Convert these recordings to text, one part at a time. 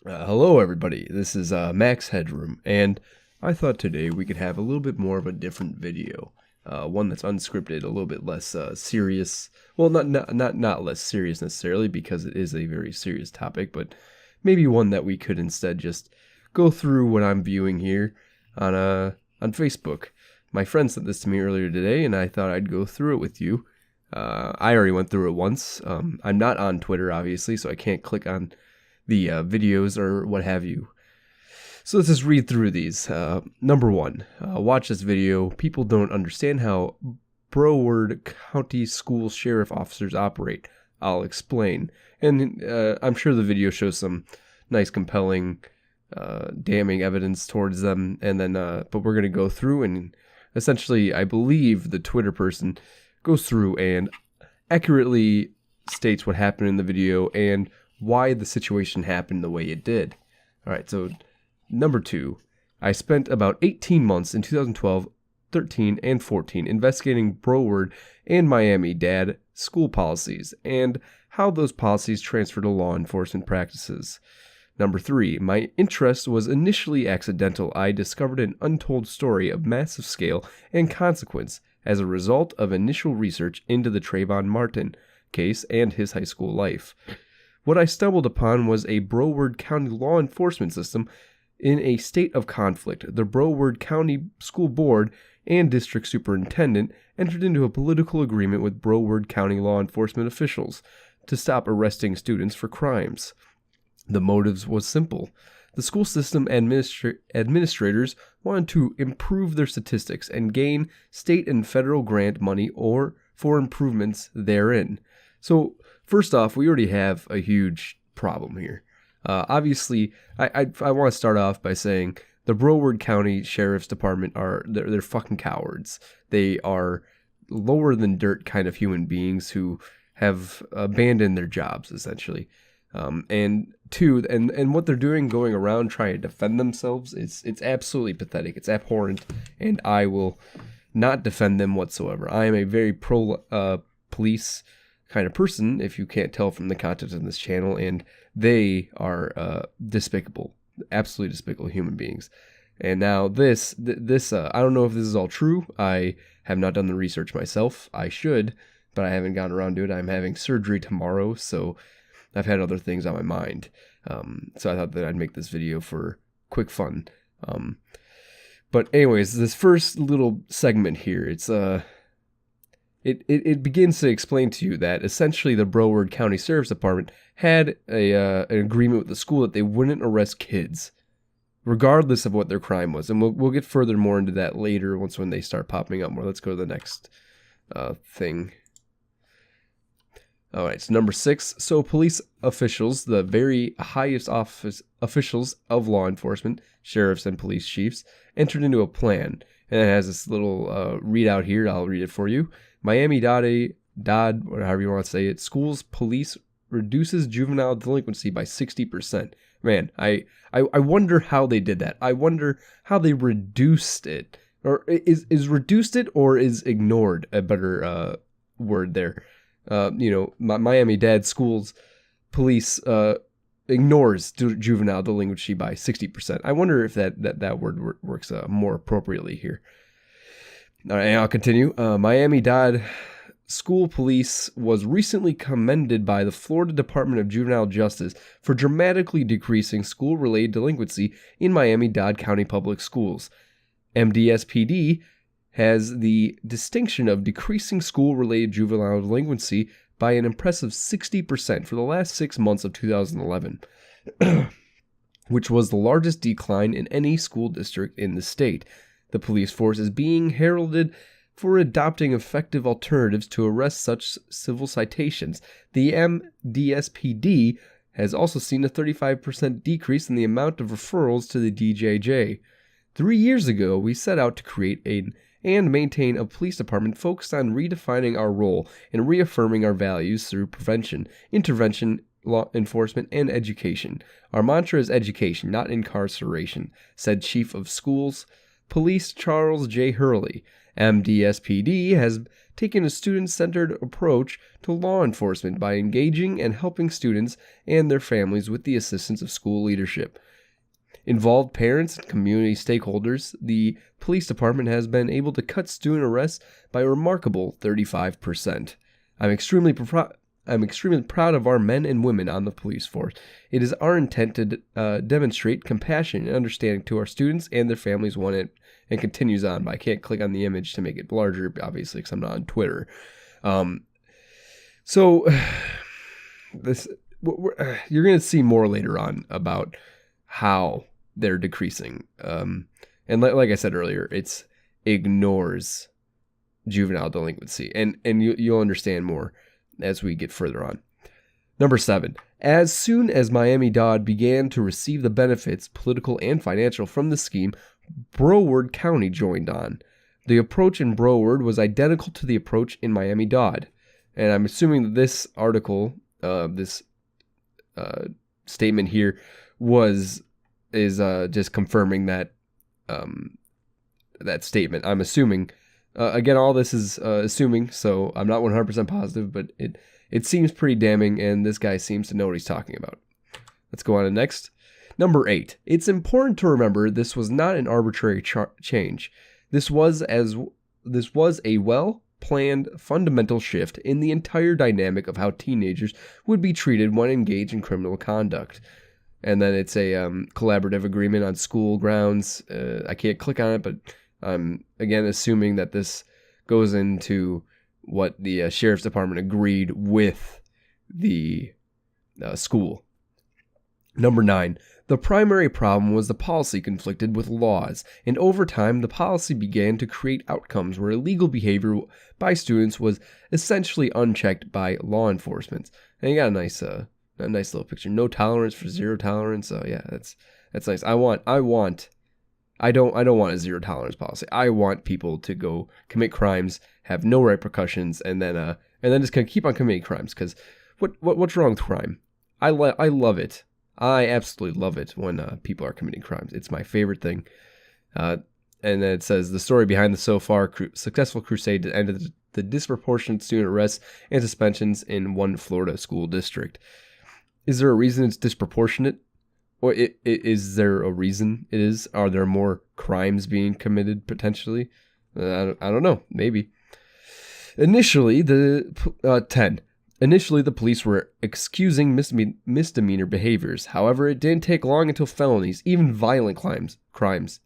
Hello, everybody. This is Max Headroom, and I thought today we could have a little bit more of a different video, one that's unscripted, a little bit less serious. Well, not less serious necessarily, because it is a very serious topic, but maybe one that we could instead just go through what I'm viewing here on Facebook. My friend sent this to me earlier today, and I thought I'd go through it with you. I already went through it once. I'm not on Twitter, obviously, so I can't click on the videos or what have you. So let's just read through these. Number one, watch this video. People don't understand how Broward County School Sheriff officers operate. I'll explain. And I'm sure the video shows some nice, compelling, damning evidence towards them. And then, but we're going to go through and essentially, I believe the Twitter person goes through and accurately states what happened in the video and why the situation happened the way it did. All right, so number two, I spent about 18 months in 2012, 13, and 14 investigating Broward and Miami-Dade school policies and how those policies transfer to law enforcement practices. Number three, my interest was initially accidental. I discovered an untold story of massive scale and consequence as a result of initial research into the Trayvon Martin case and his high school life. What I stumbled upon was a Broward County law enforcement system in a state of conflict. The Broward County School Board and District Superintendent entered into a political agreement with Broward County law enforcement officials to stop arresting students for crimes. The motives was simple. The school system administrators wanted to improve their statistics and gain state and federal grant money or for improvements therein. So, first off, we already have a huge problem here. Obviously, I want to start off by saying the Broward County Sheriff's Department they're fucking cowards. They are lower than dirt kind of human beings who have abandoned their jobs, essentially. And two, and what they're doing going around trying to defend themselves, it's absolutely pathetic. It's abhorrent, and I will not defend them whatsoever. I am a very pro-police kind of person, if you can't tell from the content of this channel, and they are despicable, absolutely despicable human beings. And now this I don't know if this is all true. I have not done the research myself. I should, but I haven't gotten around to it. I'm having surgery tomorrow, so I've had other things on my mind. So I thought that I'd make this video for quick fun. But anyways, this first little segment here, It begins to explain to you that essentially the Broward County Sheriff's Department had an agreement with the school that they wouldn't arrest kids, regardless of what their crime was. And we'll get further more into that later when they start popping up more. Let's go to the next thing. All right, so number 6. So police officials, the very highest officials of law enforcement, sheriffs and police chiefs, entered into a plan. And it has this little readout here. I'll read it for you. Miami-Dade, or however you want to say it, schools police reduces juvenile delinquency by 60%. Man, I wonder how they did that. I wonder how they reduced it. Or is reduced it or is ignored a better word there. Miami-Dade schools police ignores juvenile delinquency by 60%. I wonder if that word works more appropriately here. All right, I'll continue. Miami-Dade school police was recently commended by the Florida Department of Juvenile Justice for dramatically decreasing school-related delinquency in Miami-Dade County Public Schools. MDSPD has the distinction of decreasing school-related juvenile delinquency by an impressive 60% for the last 6 months of 2011, which was the largest decline in any school district in the state. The police force is being heralded for adopting effective alternatives to arrest such civil citations. The MDSPD has also seen a 35% decrease in the amount of referrals to the DJJ. 3 years ago, we set out to create and maintain a police department focused on redefining our role and reaffirming our values through prevention, intervention, law enforcement, and education. Our mantra is education, not incarceration, said Chief of Schools Police Charles J. Hurley. MDSPD has taken a student-centered approach to law enforcement by engaging and helping students and their families with the assistance of school leadership. Involved parents and community stakeholders, the police department has been able to cut student arrests by a remarkable 35%. I'm extremely proud of our men and women on the police force. It is our intent to demonstrate compassion and understanding to our students and their families. And continues on, but I can't click on the image to make it larger, obviously, because I'm not on Twitter. So this you're going to see more later on about how they're decreasing. And like I said earlier, it ignores juvenile delinquency, and you'll understand more as we get further on. Number 7. As soon as Miami-Dade began to receive the benefits, political and financial, from the scheme, Broward County joined on. The approach in Broward was identical to the approach in Miami-Dade. And I'm assuming that this article, this statement here, is just confirming that that statement. I'm assuming. Again, all this is assuming, so I'm not 100% positive, but it seems pretty damning, and this guy seems to know what he's talking about. Let's go on to next. Number 8. It's important to remember this was not an arbitrary change. This was a well-planned fundamental shift in the entire dynamic of how teenagers would be treated when engaged in criminal conduct. And then it's a collaborative agreement on school grounds. I can't click on it, but I'm, again, assuming that this goes into what the sheriff's department agreed with the school. Number 9. The primary problem was the policy conflicted with laws, and over time the policy began to create outcomes where illegal behavior by students was essentially unchecked by law enforcement. And you got a nice little picture. No tolerance for zero tolerance. Yeah, that's nice. I don't want a zero tolerance policy. I want people to go commit crimes, have no repercussions, and then just kind of keep on committing crimes. Because what's wrong with crime? I love it. I absolutely love it when people are committing crimes. It's my favorite thing. And then it says, the story behind the so far successful crusade to end the disproportionate student arrests and suspensions in one Florida school district. Is there a reason it's disproportionate? Or is there a reason it is? Are there more crimes being committed potentially? I don't know. Maybe. Initially, the police were excusing misdemeanor behaviors. However, it didn't take long until felonies, even violent crimes,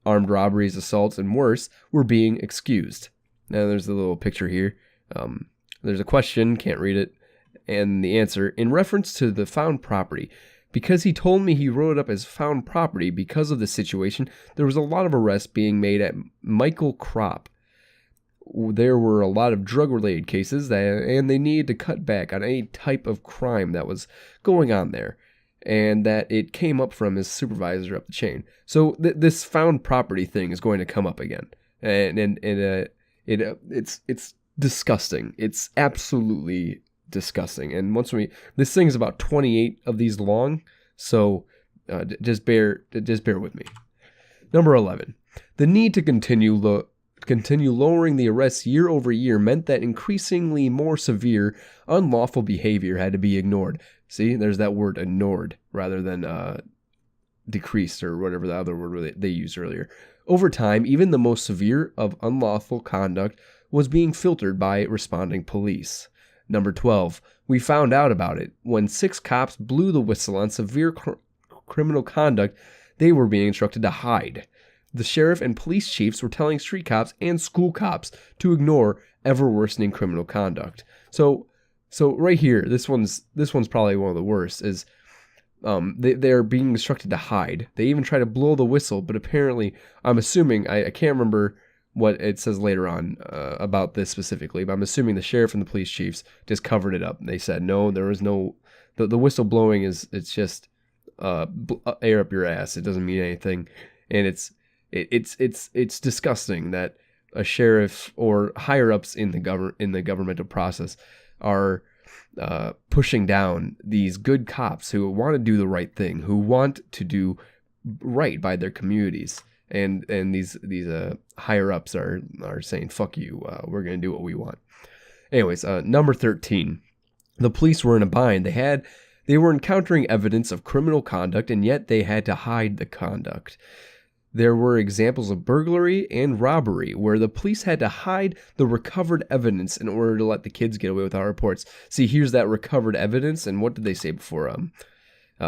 armed robberies, assaults, and worse, were being excused. Now, there's a little picture here. There's a question, can't read it, and the answer, in reference to the found property. Because he told me he wrote it up as found property because of the situation, there was a lot of arrests being made at Michael Crop. There were a lot of drug-related cases, and they needed to cut back on any type of crime that was going on there, and that it came up from his supervisor up the chain. So this found property thing is going to come up again, and it's disgusting. It's absolutely disgusting. And this thing is about 28 of these long, so just bear with me. Number 11, the need to continue lowering the arrests year over year meant that increasingly more severe unlawful behavior had to be ignored. See, there's that word, ignored, rather than decreased or whatever the other word they used earlier. Over time, even the most severe of unlawful conduct was being filtered by responding police. Number 12, we found out about it. When 6 cops blew the whistle on severe criminal conduct, they were being instructed to hide. The sheriff and police chiefs were telling street cops and school cops to ignore ever-worsening criminal conduct. So right here, this one's probably one of the worst, is they're being instructed to hide. They even try to blow the whistle, but apparently, I'm assuming, I can't remember what it says later on about this specifically, but I'm assuming the sheriff and the police chiefs just covered it up. They said, no, there was no, the whistle blowing it's just air up your ass. It doesn't mean anything. And it's disgusting that a sheriff or higher ups in the governmental process are pushing down these good cops who want to do the right thing, who want to do right by their communities. and these higher ups are saying, fuck you, we're going to do what we want. Anyways, number 13. The police were in a bind. They were encountering evidence of criminal conduct, and yet they had to hide the conduct. There were examples of burglary and robbery where the police had to hide the recovered evidence in order to let the kids get away without reports. See, here's that recovered evidence, and what did they say before?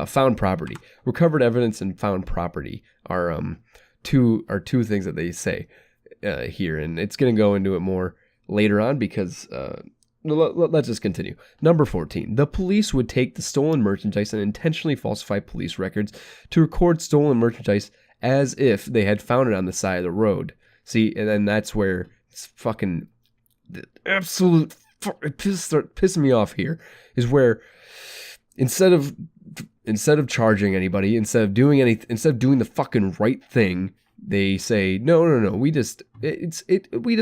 Found property. Recovered evidence and found property are two things that they say here, and it's going to go into it more later on because let's just continue. Number 14. The police would take the stolen merchandise and intentionally falsify police records to record stolen merchandise as if they had found it on the side of the road. See, and then that's where it's fucking the absolute pissing me off here is where instead of charging anybody, instead of doing the fucking right thing, they say, no, we just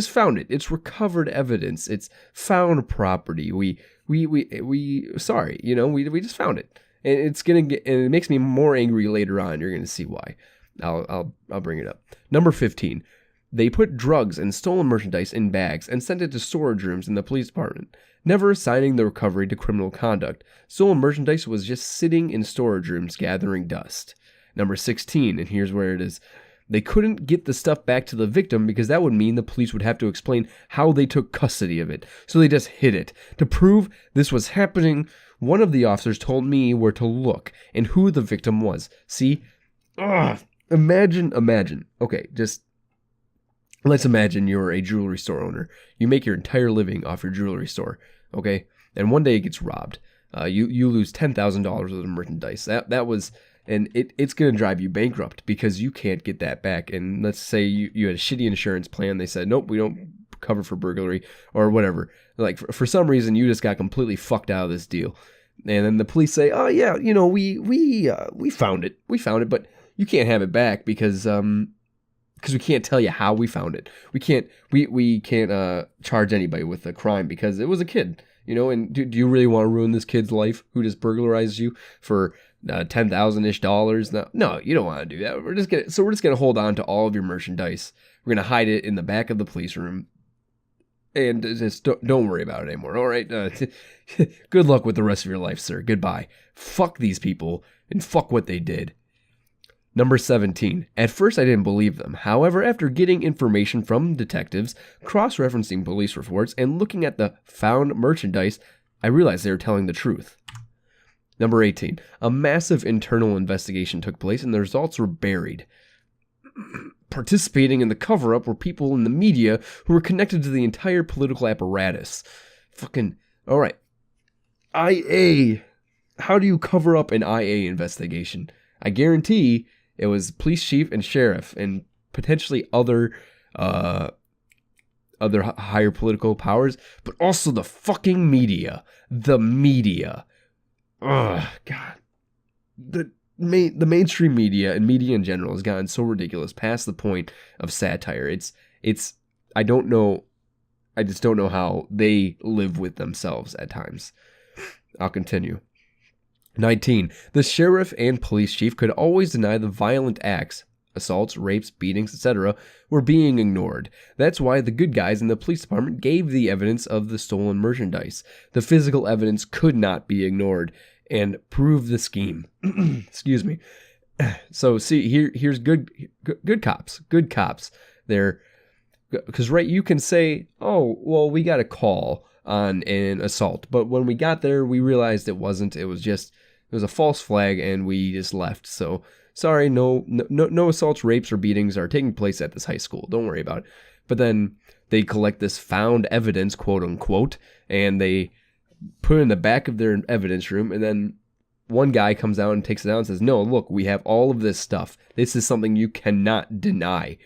found it. It's recovered evidence. It's found property. We sorry, we just found it. And and it makes me more angry later on. You're gonna see why. I'll bring it up. Number 15. They put drugs and stolen merchandise in bags and sent it to storage rooms in the police department, never assigning the recovery to criminal conduct. Stolen merchandise was just sitting in storage rooms gathering dust. Number 16, and here's where it is. They couldn't get the stuff back to the victim because that would mean the police would have to explain how they took custody of it. So they just hid it. To prove this was happening, one of the officers told me where to look and who the victim was. See? Imagine. Okay, just let's imagine you're a jewelry store owner. You make your entire living off your jewelry store, okay? And one day it gets robbed. You lose $10,000 worth of merchandise. That was... And it's going to drive you bankrupt because you can't get that back. And let's say you had a shitty insurance plan. They said, nope, we don't cover for burglary or whatever. Like for some reason, you just got completely fucked out of this deal. And then the police say, oh yeah, we found it. We found it, but you can't have it back because we can't tell you how we found it. We can't charge anybody with a crime because it was a kid. And do you really want to ruin this kid's life who just burglarized you for $10,000-ish? No, you don't want to do that. We're just gonna hold on to all of your merchandise. We're gonna hide it in the back of the police room, and just don't worry about it anymore. All right. Good luck with the rest of your life, sir. Goodbye. Fuck these people and fuck what they did. Number 17. At first, I didn't believe them. However, after getting information from detectives, cross-referencing police reports, and looking at the found merchandise, I realized they were telling the truth. Number 18. A massive internal investigation took place, and the results were buried. Participating in the cover-up were people in the media who were connected to the entire political apparatus. Fucking... Alright. IA. How do you cover up an IA investigation? I guarantee... It was police chief and sheriff and potentially other higher political powers, but also the fucking media. The media. Ugh, God. The mainstream media and media in general has gotten so ridiculous past the point of satire. I don't know. I just don't know how they live with themselves at times. I'll continue. 19. The sheriff and police chief could always deny the violent acts, assaults, rapes, beatings, etc., were being ignored. That's why the good guys in the police department gave the evidence of the stolen merchandise. The physical evidence could not be ignored and prove the scheme. Excuse me. So see, here's good cops. Good cops. They're... Because, right, you can say, oh, well, we got a call on an assault. But when we got there, we realized it wasn't. It was a false flag, and we just left. So, sorry, no assaults, rapes, or beatings are taking place at this high school. Don't worry about it. But then they collect this found evidence, quote unquote, and they put it in the back of their evidence room, and then one guy comes out and takes it out and says, no, look, we have all of this stuff. This is something you cannot deny.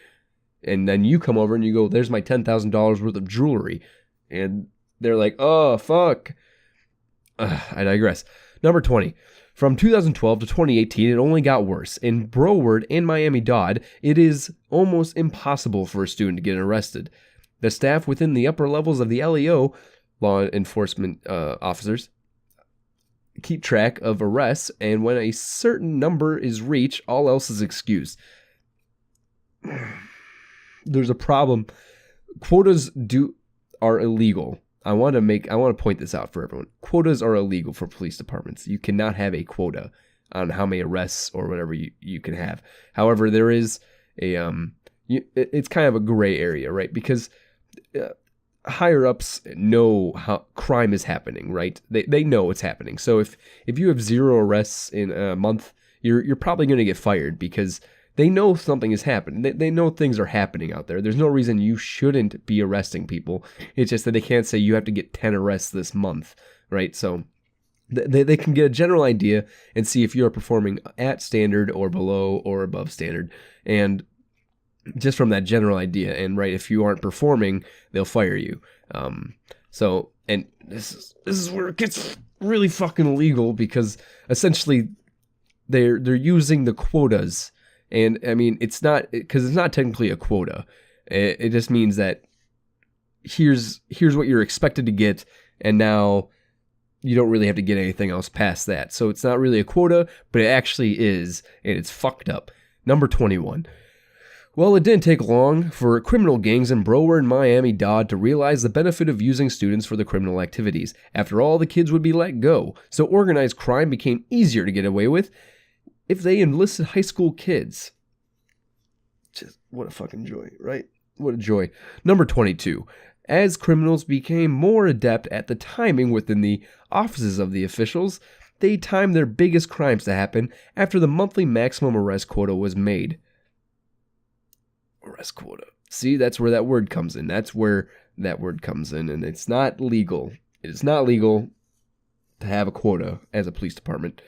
And then you come over and you go, there's my $10,000 worth of jewelry. And they're like, oh, fuck. I digress. Number 20. From 2012 to 2018, it only got worse. In Broward and Miami-Dade, it is almost impossible for a student to get arrested. The staff within the upper levels of the LEO, law enforcement officers, keep track of arrests, and when a certain number is reached, all else is excused. there's a problem. Quotas are illegal. I want to point this out for everyone. Quotas are illegal for police departments. You cannot have a quota on how many arrests or whatever you can have. However, there is it's kind of a gray area, right? Because higher ups know how crime is happening, right? They know it's happening. So if you have 0 arrests in a month, you're probably going to get fired because they know something is happening. They know things are happening out there. There's no reason you shouldn't be arresting people. It's just that they can't say you have to get 10 arrests this month, right? So they can get a general idea and see if you're performing at standard or below or above standard. And just from that general idea, and right, if you aren't performing, they'll fire you. And this is where it gets really fucking illegal, because essentially they're using the quotas. And I mean, it's not technically a quota. It just means that here's what you're expected to get, and now you don't really have to get anything else past that. So it's not really a quota, but it actually is, and it's fucked up. Number 21. Well, it didn't take long for criminal gangs in Broward and Miami-Dade to realize the benefit of using students for the criminal activities. After all, the kids would be let go, so organized crime became easier to get away with if they enlisted high school kids. Just what a fucking joy, right? What a joy. Number 22. As criminals became more adept at the timing within the offices of the officials, they timed their biggest crimes to happen after the monthly maximum arrest quota was made. Arrest quota. See, that's where that word comes in. That's where that word comes in, and it's not legal. It is not legal to have a quota as a police department,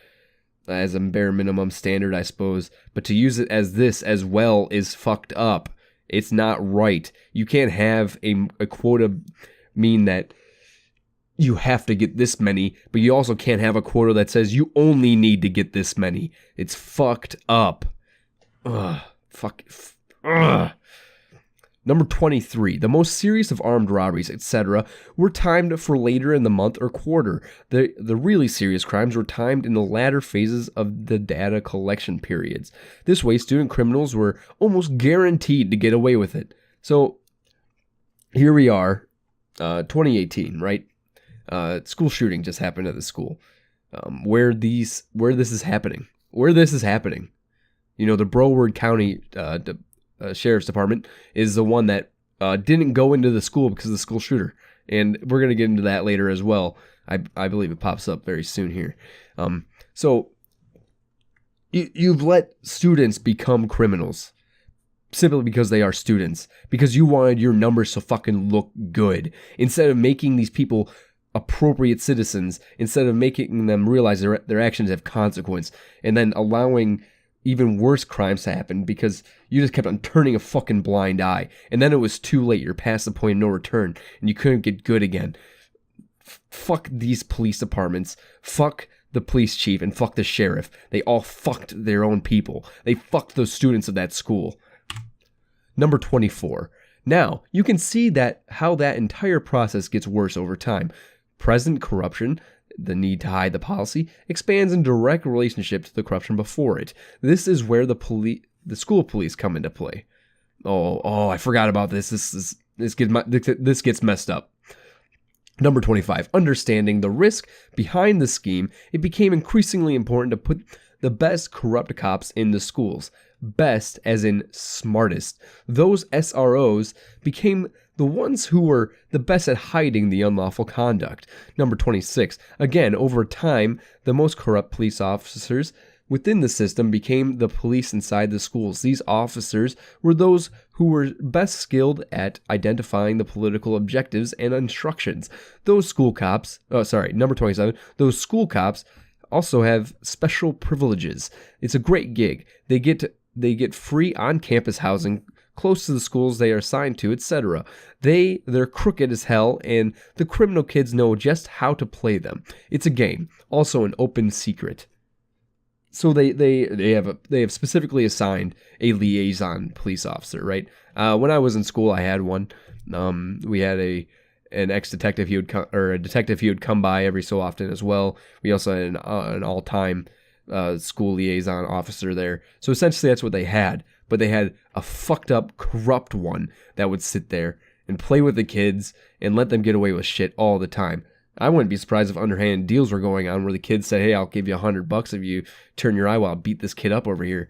as a bare minimum standard, I suppose, but to use it as this as well is fucked up. It's not right. You can't have a quota mean that you have to get this many, but you also can't have a quota that says you only need to get this many. It's fucked up. Ugh. Ugh. Number 23. The most serious of armed robberies, etc., were timed for later in the month or quarter. The really serious crimes were timed in the latter phases of the data collection periods. This way, student criminals were almost guaranteed to get away with it. So, here we are, 2018, right? School shooting just happened at the school. Where this is happening. You know, the Broward County Sheriff's Department is the one that didn't go into the school because of the school shooter. And we're going to get into that later as well. I believe it pops up very soon here. So you've let students become criminals simply because they are students. Because you wanted your numbers to fucking look good. Instead of making these people appropriate citizens, instead of making them realize their actions have consequence, and then allowing even worse crimes to happen because you just kept on turning a fucking blind eye. And then it was too late. You're past the point of no return and you couldn't get good again. Fuck these police departments. Fuck the police chief and fuck the sheriff. They all fucked their own people. They fucked those students of that school. Number 24. Now, you can see how that entire process gets worse over time. Present corruption, the need to hide the policy, expands in direct relationship to the corruption before it. This is where the school police come into play. Oh, I forgot about this. This gets messed up. Number 25. Understanding the risk behind the scheme, it became increasingly important to put the best corrupt cops in the schools. Best as in smartest. Those SROs became the ones who were the best at hiding the unlawful conduct. Number 26. Again, over time, the most corrupt police officers within the system became the police inside the schools. These officers were those who were best skilled at identifying the political objectives and instructions. Number 27. Those school cops also have special privileges. It's a great gig. They get free on-campus housing close to the schools they are assigned to, etc. They're crooked as hell, and the criminal kids know just how to play them. It's a game, also an open secret. So they have specifically assigned a liaison police officer, right? When I was in school, I had one. We had an ex-detective, a detective he would come by every so often as well. We also had an all-time school liaison officer there. So essentially that's what they had. but they had a fucked up, corrupt one that would sit there and play with the kids and let them get away with shit all the time. I wouldn't be surprised if underhand deals were going on where the kids said, hey, I'll give you $100 if you turn your eye while I beat this kid up over here.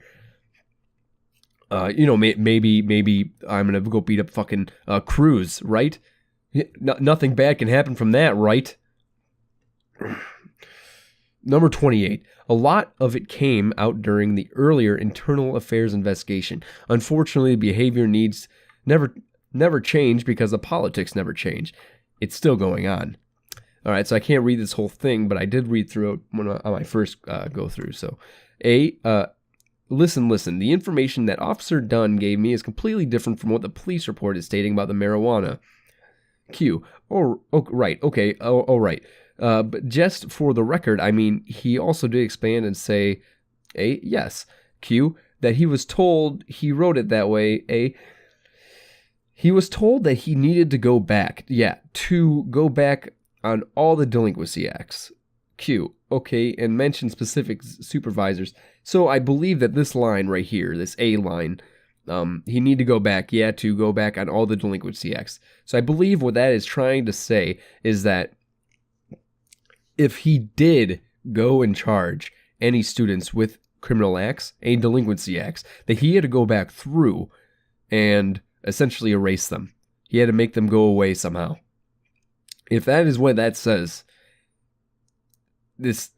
Maybe I'm going to go beat up fucking Cruz, right? Nothing bad can happen from that, right? Number 28. A lot of it came out during the earlier internal affairs investigation. Unfortunately, behavior needs never change because the politics never change. It's still going on. All right, so I can't read this whole thing, but I did read through it on my first go through. So, listen. The information that Officer Dunn gave me is completely different from what the police report is stating about the marijuana. Q. Oh right. Okay. Oh, right. But just for the record, I mean, he also did expand and say, A. Yes. Q. That he was told he wrote it that way. A. He was told that he needed to go back. Yeah, to go back on all the delinquency acts. Q. Okay, and mention specific supervisors. So I believe that this line right here, this A line, he need to go back, to go back on all the delinquency acts. So I believe what that is trying to say is that if he did go and charge any students with criminal acts, any delinquency acts, that he had to go back through and essentially erase them. He had to make them go away somehow. If that is what that says, this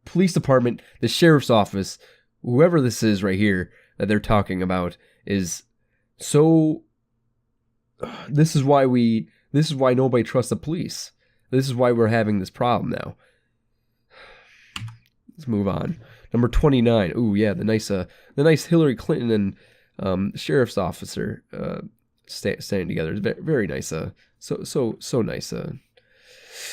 police department, the sheriff's office, whoever this is right here that they're talking about is so. This is why nobody trusts the police. This is why we're having this problem now. Let's move on. Number 29. Ooh, yeah, the nice Hillary Clinton and sheriff's officer standing together. It's very nice. So nice.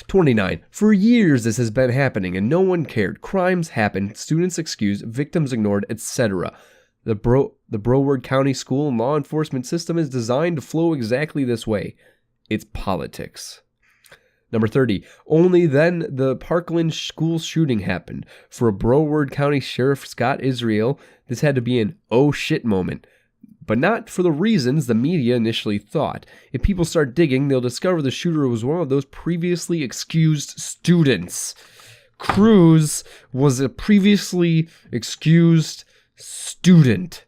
29. For years this has been happening and no one cared. Crimes happened, students excused, victims ignored, etc. The Broward County school and law enforcement system is designed to flow exactly this way. It's politics. Number 30. Only then the Parkland school shooting happened. For a Broward County Sheriff Scott Israel, this had to be an oh shit moment. But not for the reasons the media initially thought. If people start digging, they'll discover the shooter was one of those previously excused students. Cruz was a previously excused student.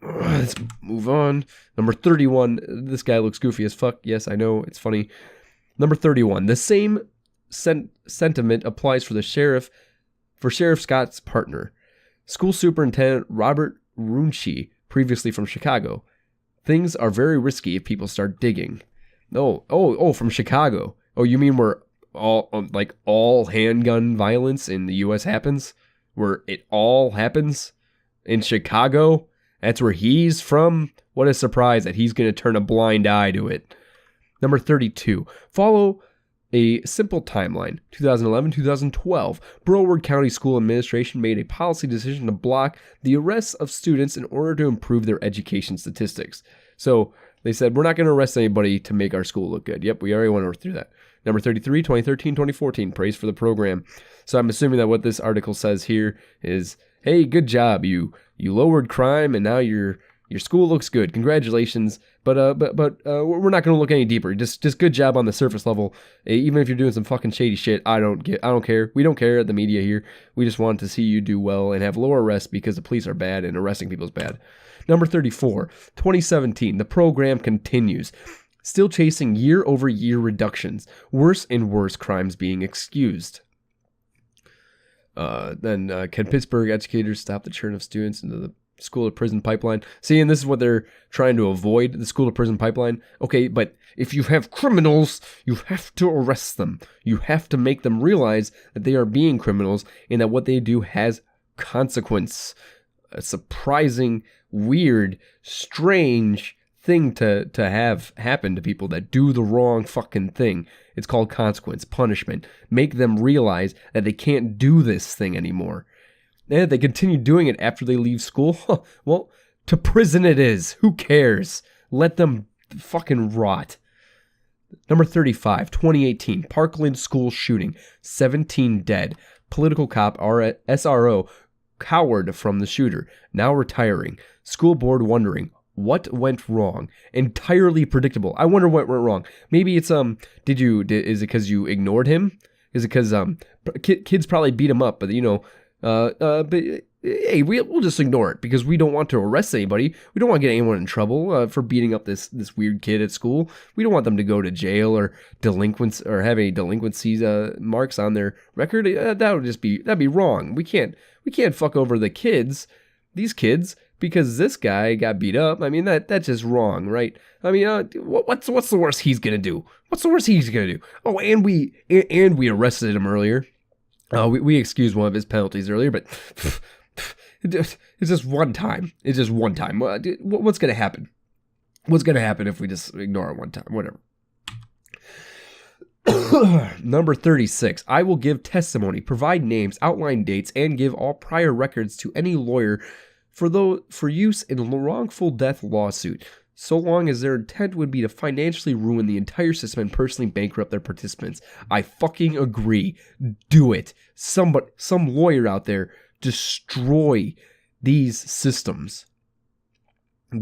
Let's move on. Number 31. This guy looks goofy as fuck. Yes, I know. It's funny. Number 31. The same sentiment applies for Sheriff Scott's partner. School Superintendent Robert Runchi, previously from Chicago. Things are very risky if people start digging. Oh, from Chicago. Oh, you mean where all handgun violence in the U.S. happens? Where it all happens? In Chicago? That's where he's from? What a surprise that he's going to turn a blind eye to it. Number 32. Follow a simple timeline. 2011-2012. Broward County School Administration made a policy decision to block the arrests of students in order to improve their education statistics. So they said, we're not going to arrest anybody to make our school look good. Yep, we already went through that. Number 33, 2013-2014. Praise for the program. So I'm assuming that what this article says here is, hey, good job. You lowered crime and now your school looks good. Congratulations. But we're not going to look any deeper. Just good job on the surface level. Even if you're doing some fucking shady shit, I don't care. We don't care at the media here. We just want to see you do well and have lower arrests because the police are bad and arresting people is bad. Number 34, 2017. The program continues. Still chasing year-over-year reductions. Worse and worse crimes being excused. Then can Pittsburgh educators stop the churn of students into the school to prison pipeline? See, and this is what they're trying to avoid, the school to prison pipeline. Okay, but if you have criminals, you have to arrest them. You have to make them realize that they are being criminals and that what they do has consequence. A surprising, weird, strange thing to have happen to people that do the wrong fucking thing. It's called consequence, punishment. Make them realize that they can't do this thing anymore. And if they continue doing it after they leave school, well, to prison it is. Who cares? Let them fucking rot. Number 35, 2018, Parkland school shooting, 17 dead. Political cop SRO coward from the shooter, now retiring. School board wondering what went wrong. Entirely predictable. I wonder what went wrong. Maybe it's is it because you ignored him? Is it because kids probably beat him up, but but hey, we'll just ignore it because we don't want to arrest anybody. We don't want to get anyone in trouble for beating up this weird kid at school. We don't want them to go to jail or delinquents or have any delinquencies marks on their record. That'd be wrong. We can't fuck over these kids because this guy got beat up. I mean that's just wrong, right? I mean what's the worst he's gonna do? What's the worst he's gonna do? Oh, and we arrested him earlier. We excused one of his penalties earlier, but it's just one time. It's just one time. What's going to happen? What's going to happen if we just ignore it one time? Whatever. Number 36. I will give testimony, provide names, outline dates, and give all prior records to any lawyer for use in a wrongful death lawsuit, so long as their intent would be to financially ruin the entire system and personally bankrupt their participants. I fucking agree. Do it. Some lawyer out there, destroy these systems.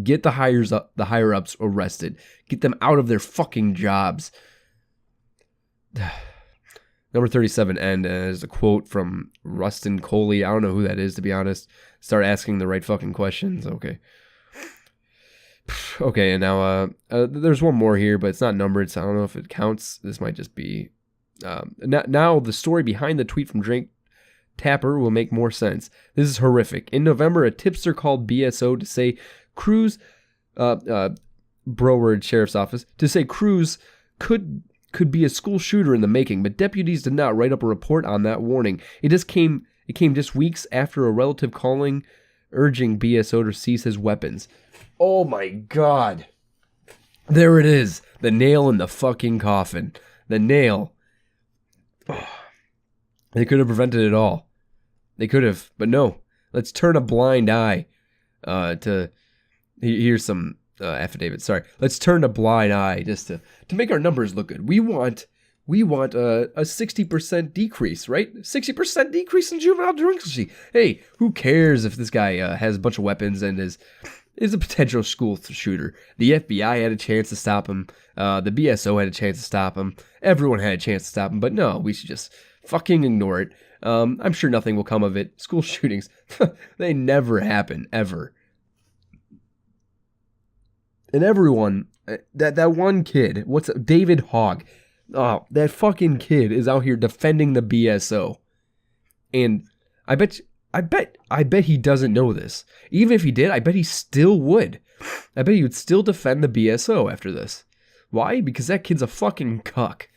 Get the higher ups arrested. Get them out of their fucking jobs. Number 37 end is a quote from Rustin Coley. I don't know who that is, to be honest. Start asking the right fucking questions. Okay, and now there's one more here, but it's not numbered, so I don't know if it counts. This might just be... now the story behind the tweet from Drake Tapper will make more sense. This is horrific. In November, a tipster called BSO to say Cruz, Broward Sheriff's Office, to say Cruz could be a school shooter in the making, but deputies did not write up a report on that warning. It came just weeks after a relative calling, urging BSO to seize his weapons. Oh my God. There it is. The nail in the fucking coffin. The nail. Oh. They could have prevented it all. They could have, but no. Let's turn a blind eye here's some affidavits. Sorry. Let's turn a blind eye just to make our numbers look good. We want a 60% decrease, right? 60% decrease in juvenile delinquency. Hey, who cares if this guy has a bunch of weapons and is a potential school shooter? The FBI had a chance to stop him. The BSO had a chance to stop him. Everyone had a chance to stop him, but no, we should just fucking ignore it. I'm sure nothing will come of it. School shootings, they never happen, ever. And everyone, that one kid, David Hogg? Oh, that fucking kid is out here defending the BSO. And I bet he doesn't know this. Even if he did, I bet he still would. I bet he would still defend the BSO after this. Why? Because that kid's a fucking cuck.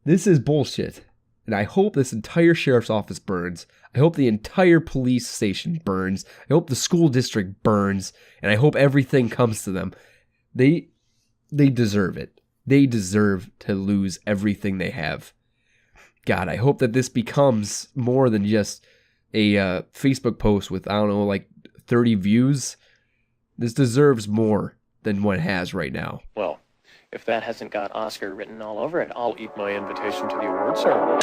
This is bullshit. And I hope this entire sheriff's office burns. I hope the entire police station burns. I hope the school district burns. And I hope everything comes to them. They deserve it. They deserve to lose everything they have. God, I hope that this becomes more than just a Facebook post with, 30 views. This deserves more than what it has right now. Well, if that hasn't got Oscar written all over it, I'll eat my invitation to the award ceremony.